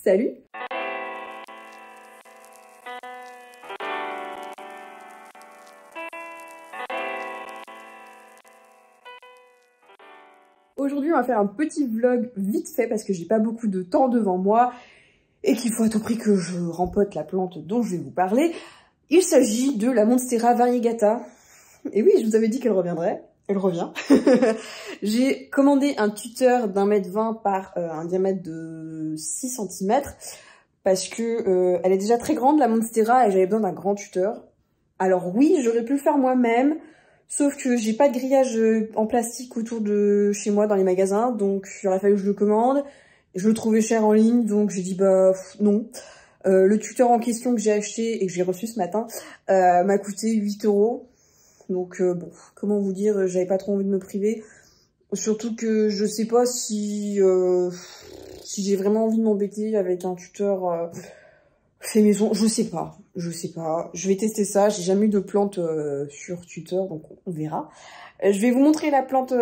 Salut! Aujourd'hui, on va faire un petit vlog vite fait parce que j'ai pas beaucoup de temps devant moi et qu'il faut à tout prix que je rempote la plante dont je vais vous parler. Il s'agit de la Monstera variegata. Et oui, je vous avais dit qu'elle reviendrait. Elle revient. J'ai commandé un tuteur d'1,20 m par un diamètre de 6 cm parce que elle est déjà très grande, la Monstera, et j'avais besoin d'un grand tuteur. Alors oui, j'aurais pu le faire moi-même, sauf que j'ai pas de grillage en plastique autour de chez moi dans les magasins, donc il aurait fallu que je le commande. Je le trouvais cher en ligne, donc j'ai dit bah non. Le tuteur en question que j'ai acheté et que j'ai reçu ce matin m'a coûté 8 €. Donc bon, comment vous dire, j'avais pas trop envie de me priver. Surtout que je sais pas si j'ai vraiment envie de m'embêter avec un tuteur fait maison. Je sais pas. Je vais tester ça. J'ai jamais eu de plante sur tuteur, donc on verra. Je vais vous montrer la plante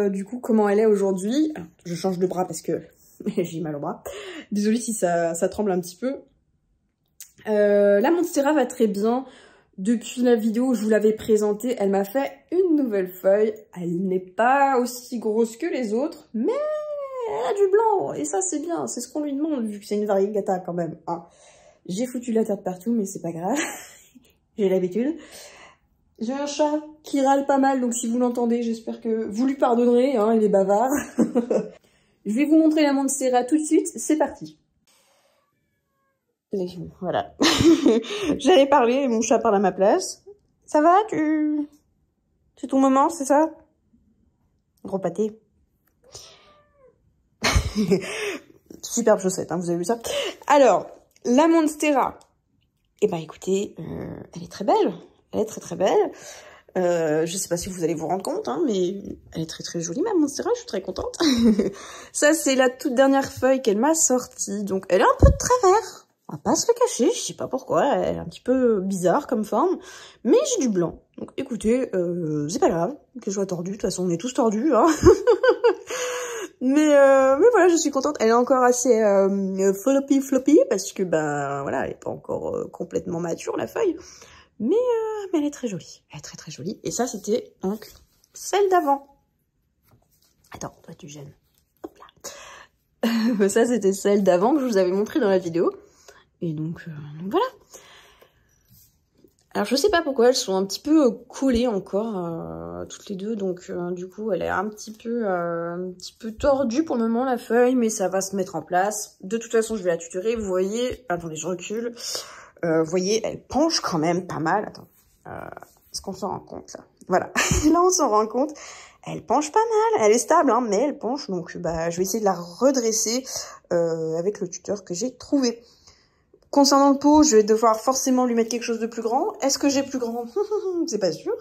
du coup comment elle est aujourd'hui. Je change de bras parce que j'ai mal au bras. Désolée si ça tremble un petit peu. La Monstera va très bien. Depuis la vidéo où je vous l'avais présentée, elle m'a fait une nouvelle feuille. Elle n'est pas aussi grosse que les autres, mais elle a du blanc. Et ça, c'est bien. C'est ce qu'on lui demande, vu que c'est une variegata quand même. Hein. J'ai foutu la terre de partout, mais c'est pas grave. J'ai l'habitude. J'ai un chat qui râle pas mal, donc si vous l'entendez, j'espère que vous lui pardonnerez. Hein, il est bavard. Je vais vous montrer la Monstera tout de suite. C'est parti. Voilà. J'allais parler et mon chat parle à ma place. Ça va, c'est ton moment, c'est ça? Gros pâté. Superbe chaussette, hein, vous avez vu ça? Alors, la Monstera. Eh ben, écoutez, elle est très belle. Elle est très très belle. Je sais pas si vous allez vous rendre compte, hein, mais elle est très très jolie, ma Monstera, je suis très contente. Ça, c'est la toute dernière feuille qu'elle m'a sortie. Donc, elle est un peu de travers. On va pas se le cacher, je sais pas pourquoi, elle est un petit peu bizarre comme forme, mais j'ai du blanc. Donc écoutez, c'est pas grave que je sois tordue, de toute façon on est tous tordus, hein. mais voilà, je suis contente. Elle est encore assez floppy, parce que ben voilà, elle est pas encore complètement mature la feuille. Mais elle est très jolie, elle est très très jolie. Et ça c'était donc celle d'avant. Attends, toi tu gênes. Hop là. Ça c'était celle d'avant que je vous avais montré dans la vidéo. Et donc voilà. Alors je sais pas pourquoi elles sont un petit peu collées encore toutes les deux, donc du coup elle est un petit peu tordue pour le moment la feuille, mais ça va se mettre en place. De toute façon je vais la tutorer, vous voyez, attendez je recule, vous voyez elle penche quand même pas mal, attends, est-ce qu'on s'en rend compte là? Voilà, là on s'en rend compte, elle penche pas mal, elle est stable hein, mais elle penche, donc bah je vais essayer de la redresser avec le tuteur que j'ai trouvé. Concernant le pot, je vais devoir forcément lui mettre quelque chose de plus grand. Est-ce que j'ai plus grand? C'est pas sûr.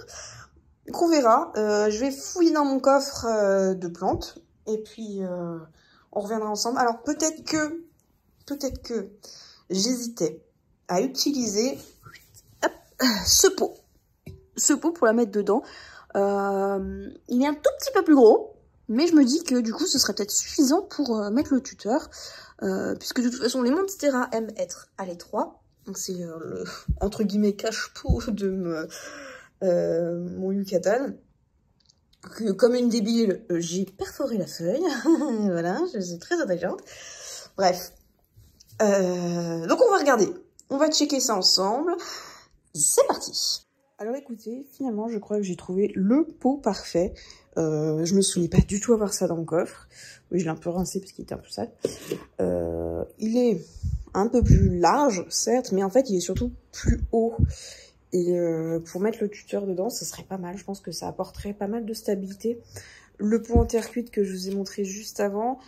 Donc on verra. Je vais fouiller dans mon coffre de plantes. Et puis, on reviendra ensemble. Alors, peut-être que j'hésitais à utiliser ce pot. Ce pot pour la mettre dedans. Il est un tout petit peu plus gros. Mais je me dis que du coup, ce serait peut-être suffisant pour mettre le tuteur. Puisque de toute façon, les Monstera aiment être à l'étroit. Donc c'est le, entre guillemets, cache-pot de mon Yucatan. Que, comme une débile, j'ai perforé la feuille. Voilà, je suis très intelligente. Bref. Donc on va regarder. On va checker ça ensemble. C'est parti. Alors écoutez, finalement, je crois que j'ai trouvé le pot parfait. Je me souvenais pas du tout avoir ça dans mon coffre. Oui, je l'ai un peu rincé parce qu'il était un peu sale. Il est un peu plus large, certes, mais en fait, il est surtout plus haut. Et pour mettre le tuteur dedans, ce serait pas mal. Je pense que ça apporterait pas mal de stabilité. Le pot en terre cuite que je vous ai montré juste avant,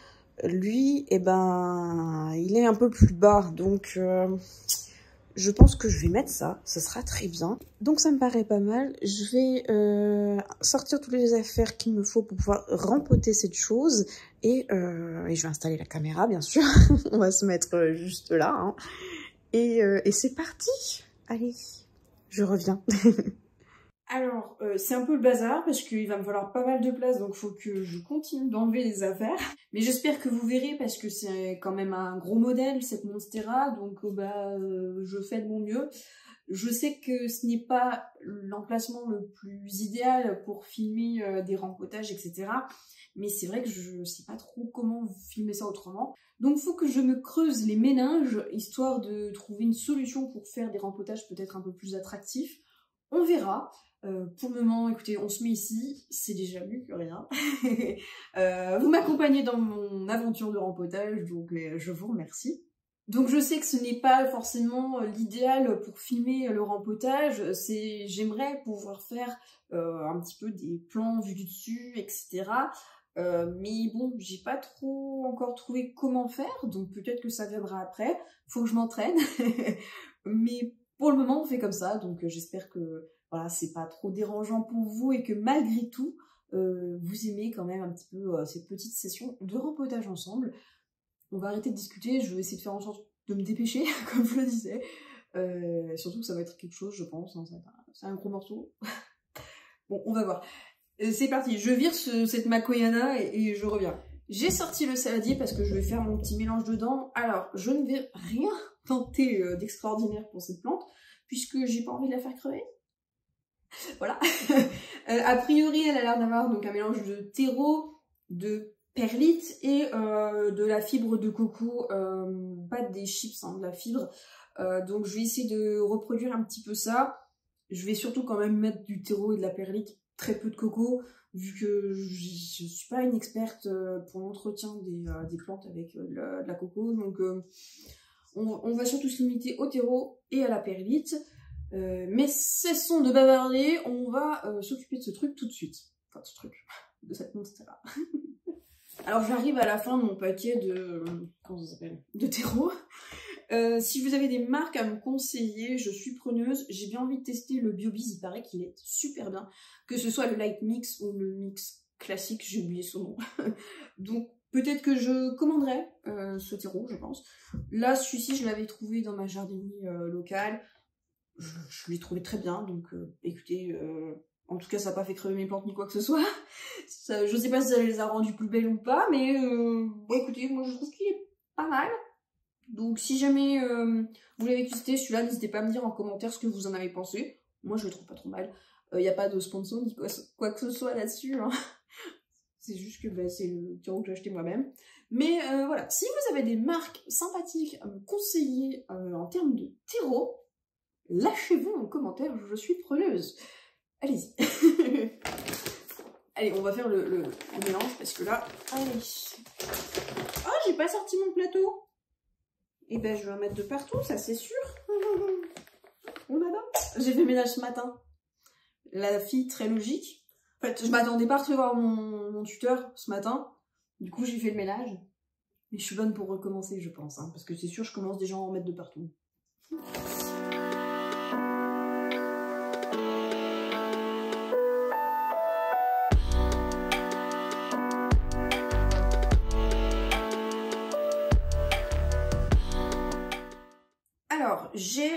lui, eh ben, il est un peu plus bas. Donc, je pense que je vais mettre ça. Ça sera très bien. Donc, ça me paraît pas mal. Je vais sortir toutes les affaires qu'il me faut pour pouvoir rempoter cette chose. Et je vais installer la caméra, bien sûr. On va se mettre juste là. Hein. Et c'est parti. Allez, je reviens. Alors, c'est un peu le bazar parce qu'il va me falloir pas mal de place, donc il faut que je continue d'enlever les affaires. Mais j'espère que vous verrez parce que c'est quand même un gros modèle, cette Monstera, donc je fais de mon mieux. Je sais que ce n'est pas l'emplacement le plus idéal pour filmer des rempotages, etc. Mais c'est vrai que je sais pas trop comment filmer ça autrement. Donc il faut que je me creuse les méninges, histoire de trouver une solution pour faire des rempotages peut-être un peu plus attractifs. On verra. Pour le moment, écoutez, on se met ici, c'est déjà mieux que rien. Vous m'accompagnez dans mon aventure de rempotage, donc je vous remercie. Donc je sais que ce n'est pas forcément l'idéal pour filmer le rempotage, j'aimerais pouvoir faire un petit peu des plans vus du dessus, etc. Mais bon, j'ai pas trop encore trouvé comment faire, donc peut-être que ça viendra après, faut que je m'entraîne. Mais pour le moment, on fait comme ça, donc j'espère que voilà, c'est pas trop dérangeant pour vous et que malgré tout, vous aimez quand même un petit peu ces petites sessions de rempotage ensemble. On va arrêter de discuter, je vais essayer de faire en sorte de me dépêcher, comme je le disais. Surtout que ça va être quelque chose, je pense, hein, c'est un gros morceau. Bon, on va voir. C'est parti, je vire cette Makoyana et je reviens. J'ai sorti le saladier parce que je vais faire mon petit mélange dedans. Alors, je ne vais rien tenter d'extraordinaire pour cette plante, puisque j'ai pas envie de la faire crever. Voilà. A priori, elle a l'air d'avoir donc un mélange de terreau, de perlite et de la fibre de coco, pas des chips, hein, de la fibre. Donc je vais essayer de reproduire un petit peu ça. Je vais surtout quand même mettre du terreau et de la perlite, très peu de coco, vu que je suis pas une experte pour l'entretien des plantes avec de la coco. Donc on va surtout se limiter au terreau et à la perlite. Mais cessons de bavarder, on va s'occuper de ce truc tout de suite. Enfin, de ce truc, de cette Monstera. Alors j'arrive à la fin de mon paquet de... comment ça s'appelle? De terreau. Si vous avez des marques à me conseiller, je suis preneuse. J'ai bien envie de tester le BioBiz, il paraît qu'il est super bien. Que ce soit le Light Mix ou le Mix classique, j'ai oublié son nom. Donc peut-être que je commanderai ce terreau, je pense. Là, celui-ci, je l'avais trouvé dans ma jardinerie locale. Je l'ai trouvé très bien, donc écoutez, en tout cas ça n'a pas fait crever mes plantes ni quoi que ce soit. Ça, je sais pas si ça les a rendues plus belles ou pas, mais bon, écoutez, moi je trouve qu'il est pas mal. Donc si jamais vous l'avez testé celui-là, n'hésitez pas à me dire en commentaire ce que vous en avez pensé. Moi je le trouve pas trop mal. Il n'y a pas de sponsor ni quoi que ce soit là-dessus. Hein. C'est juste que bah, c'est le terreau que j'ai acheté moi-même. Mais voilà, si vous avez des marques sympathiques à me conseiller en termes de terreau, lâchez-vous en commentaire, je suis preneuse. Allez-y. Allez, on va faire le mélange parce que là... Allez. Oh, j'ai pas sorti mon plateau. Et ben, je vais en mettre de partout, ça c'est sûr. On adore. J'ai fait le ménage ce matin. La fille très logique. En fait, je m'attendais pas à recevoir mon tuteur ce matin. Du coup, j'ai fait le ménage. Mais je suis bonne pour recommencer, je pense. Hein, parce que c'est sûr, je commence déjà à en mettre de partout. Alors, j'ai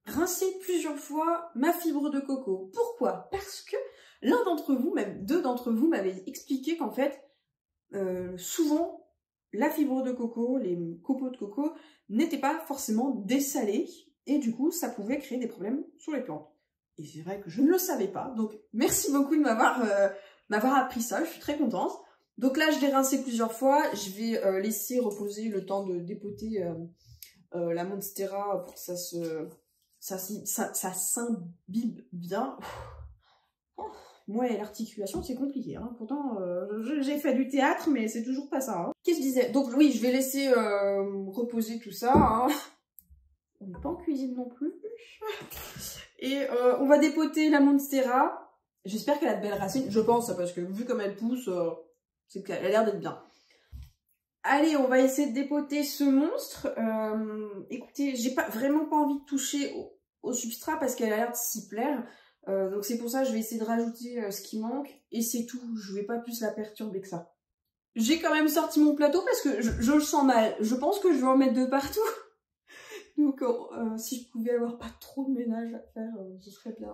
rincé plusieurs fois ma fibre de coco. Pourquoi? Parce que l'un d'entre vous, même deux d'entre vous, m'avaient expliqué qu'en fait, souvent, la fibre de coco, les copeaux de coco, n'étaient pas forcément dessalés. Et du coup, ça pouvait créer des problèmes sur les plantes. Et c'est vrai que je ne le savais pas. Donc, merci beaucoup de m'avoir appris ça. Je suis très contente. Donc là, je l'ai rincé plusieurs fois. Je vais laisser reposer le temps de dépoter... la Monstera pour que ça s'imbibe bien. Moi et l'articulation c'est compliqué, hein. Pourtant j'ai fait du théâtre mais c'est toujours pas ça. Hein. Qu'est-ce que je disais? Donc oui, je vais laisser reposer tout ça. Hein. On n'est pas en cuisine non plus. Et on va dépoter la Monstera. J'espère qu'elle a de belles racines, je pense, parce que vu comme elle pousse, c'est qu'elle a l'air d'être bien. Allez, on va essayer de dépoter ce monstre. Écoutez, j'ai vraiment pas envie de toucher au substrat parce qu'elle a l'air de s'y plaire. Donc c'est pour ça que je vais essayer de rajouter ce qui manque. Et c'est tout, je vais pas plus la perturber que ça. J'ai quand même sorti mon plateau parce que je le sens mal. Je pense que je vais en mettre de partout. Donc si je pouvais avoir pas trop de ménage à faire, ce serait bien.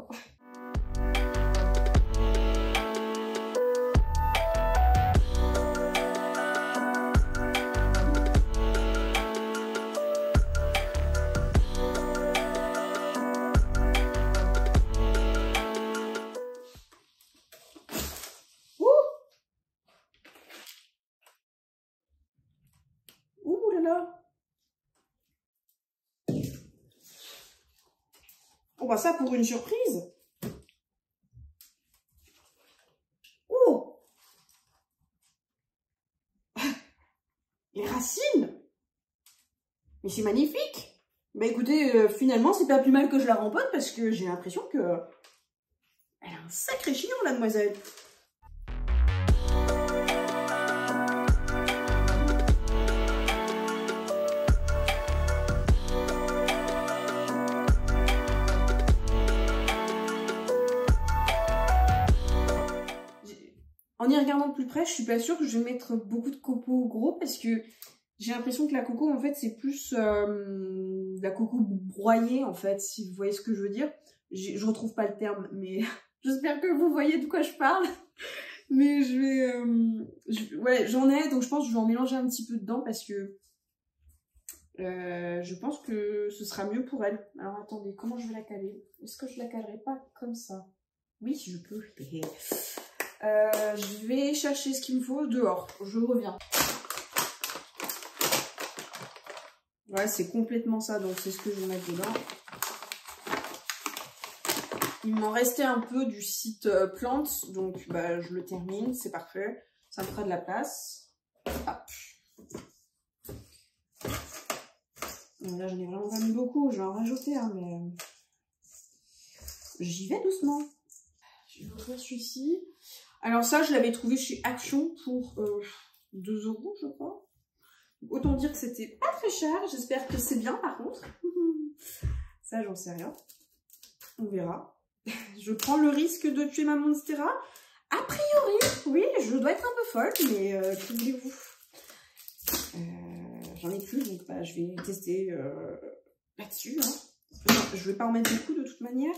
bah ça pour une surprise. Oh! Les racines! Mais c'est magnifique! Bah écoutez, finalement, c'est pas plus mal que je la rempote parce que j'ai l'impression que... Elle a un sacré chignon, la demoiselle. En y regardant de plus près, je suis pas sûre que je vais mettre beaucoup de coco gros parce que j'ai l'impression que la coco, en fait, c'est plus la coco broyée, en fait, si vous voyez ce que je veux dire. Je retrouve pas le terme, mais j'espère que vous voyez de quoi je parle. Mais je vais... ouais, j'en ai, donc je pense que je vais en mélanger un petit peu dedans parce que je pense que ce sera mieux pour elle. Alors attendez, comment je vais la caler? Est-ce que je la calerai pas comme ça? Oui, si je peux. Je vais chercher ce qu'il me faut dehors. Je reviens. Ouais, c'est complètement ça, donc c'est ce que je vais mettre dedans. Il m'en restait un peu du site plantes, donc bah, je le termine, c'est parfait. Ça me fera de la place. Hop. Là, j'en ai vraiment pas mis beaucoup, je vais en rajouter, hein, mais j'y vais doucement. Je vais ouvrir celui-ci. Alors ça, je l'avais trouvé chez Action pour 2 € je crois. Autant dire que c'était pas très cher. J'espère que c'est bien par contre. Ça, j'en sais rien. On verra. Je prends le risque de tuer ma Monstera. A priori, oui, je dois être un peu folle, mais que voulez-vous? J'en ai plus, donc bah, je vais tester là-dessus. Hein. Je vais pas en mettre beaucoup de toute manière.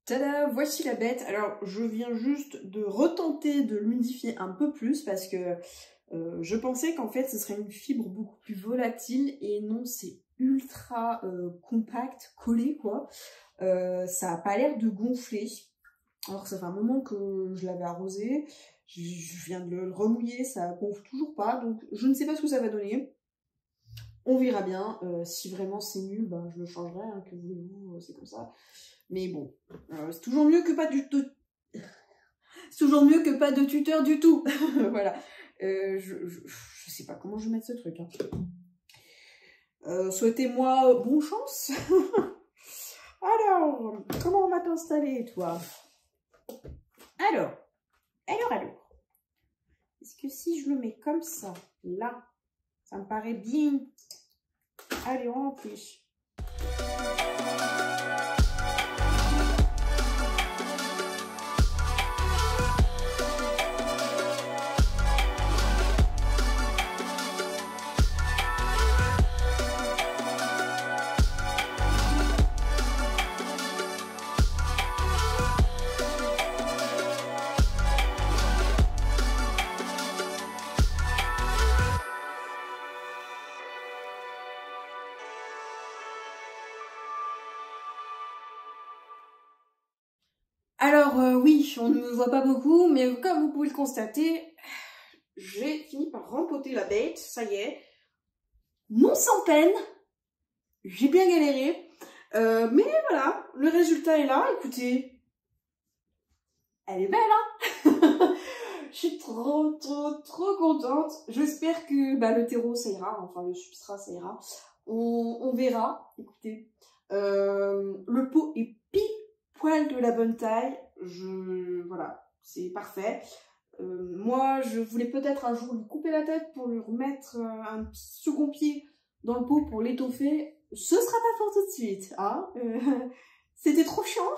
Tada, voici la bête. Alors, je viens juste de retenter de l'humidifier un peu plus parce que je pensais qu'en fait, ce serait une fibre beaucoup plus volatile et non, c'est ultra compact, collé quoi. Ça a pas l'air de gonfler. Alors, ça fait un moment que je l'avais arrosé. Je viens de le remouiller, ça gonfle toujours pas. Donc, je ne sais pas ce que ça va donner. On verra bien. Si vraiment c'est nul, ben, je le changerai. Hein, que voulez-vous, c'est comme ça. Mais bon, c'est toujours mieux que pas c'est toujours mieux que pas de tuteur du tout. Voilà. Je sais pas comment je vais mettre ce truc. Hein. Souhaitez-moi bonne chance. Alors, comment on va t'installer, toi? Alors. Est-ce que si je le mets comme ça, là, ça me paraît bien. Allez, on remplit. Alors oui, on ne me voit pas beaucoup, mais comme vous pouvez le constater, j'ai fini par rempoter la bête, ça y est. Non sans peine, j'ai bien galéré, mais voilà, le résultat est là, écoutez. Elle est belle, hein. Je suis trop contente. J'espère que bah, le terreau ça ira, enfin le substrat ça ira. On verra, écoutez. Le pot est poil de la bonne taille, voilà, c'est parfait. Moi, je voulais peut-être un jour lui couper la tête pour lui remettre un petit second pied dans le pot pour l'étoffer. Ce sera pas pour tout de suite, hein. C'était trop chiant.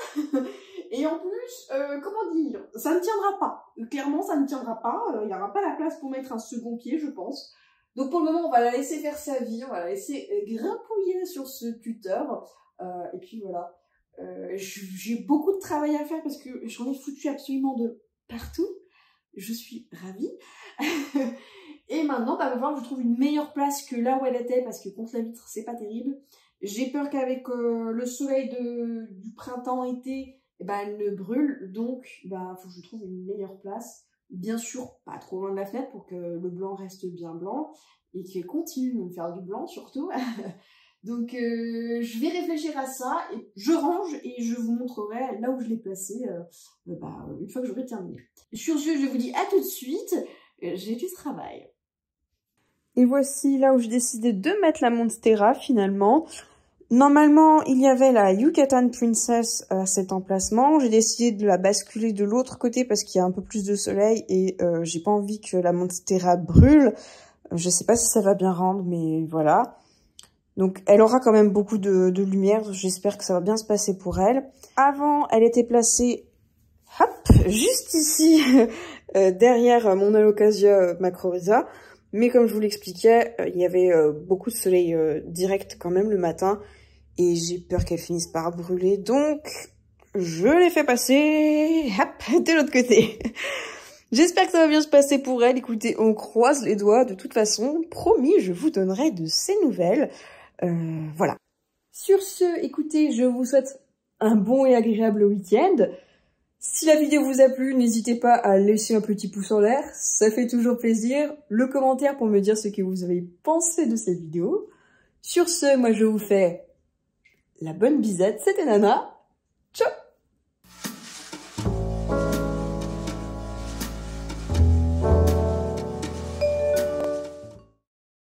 Et en plus, comment dire, ça ne tiendra pas. Clairement, ça ne tiendra pas. Il n'y aura pas la place pour mettre un second pied, je pense. Donc pour le moment, on va la laisser faire sa vie. On va la laisser grimpouiller sur ce tuteur. Et puis voilà. J'ai beaucoup de travail à faire parce que j'en ai foutu absolument de partout. Je suis ravie. Et maintenant, bah, va falloir que je trouve une meilleure place que là où elle était, parce que contre la vitre, c'est pas terrible. J'ai peur qu'avec le soleil du printemps-été, eh ben, elle ne brûle, donc bah, faut que je trouve une meilleure place. Bien sûr, pas trop loin de la fenêtre pour que le blanc reste bien blanc et qu'elle continue de me faire du blanc surtout. Donc je vais réfléchir à ça, et je range et je vous montrerai là où je l'ai placé une fois que j'aurai terminé. Sur ce, je vous dis à tout de suite, j'ai du travail. Et voici là où j'ai décidé de mettre la Monstera finalement. Normalement, il y avait la Yucatan Princess à cet emplacement. J'ai décidé de la basculer de l'autre côté parce qu'il y a un peu plus de soleil et j'ai pas envie que la Monstera brûle. Je sais pas si ça va bien rendre, mais voilà. Donc, elle aura quand même beaucoup de lumière. J'espère que ça va bien se passer pour elle. Avant, elle était placée, hop, juste ici, derrière mon Alocasia macrorhiza. Mais comme je vous l'expliquais, il y avait beaucoup de soleil direct quand même le matin. Et j'ai peur qu'elle finisse par brûler. Donc, je l'ai fait passer, hop, de l'autre côté. J'espère que ça va bien se passer pour elle. Écoutez, on croise les doigts. De toute façon, promis, je vous donnerai de ces nouvelles. Voilà. Sur ce, écoutez, je vous souhaite un bon et agréable week-end. Si la vidéo vous a plu, n'hésitez pas à laisser un petit pouce en l'air, ça fait toujours plaisir. Le commentaire pour me dire ce que vous avez pensé de cette vidéo. Sur ce, moi je vous fais la bonne bisette, c'était Nana. Ciao!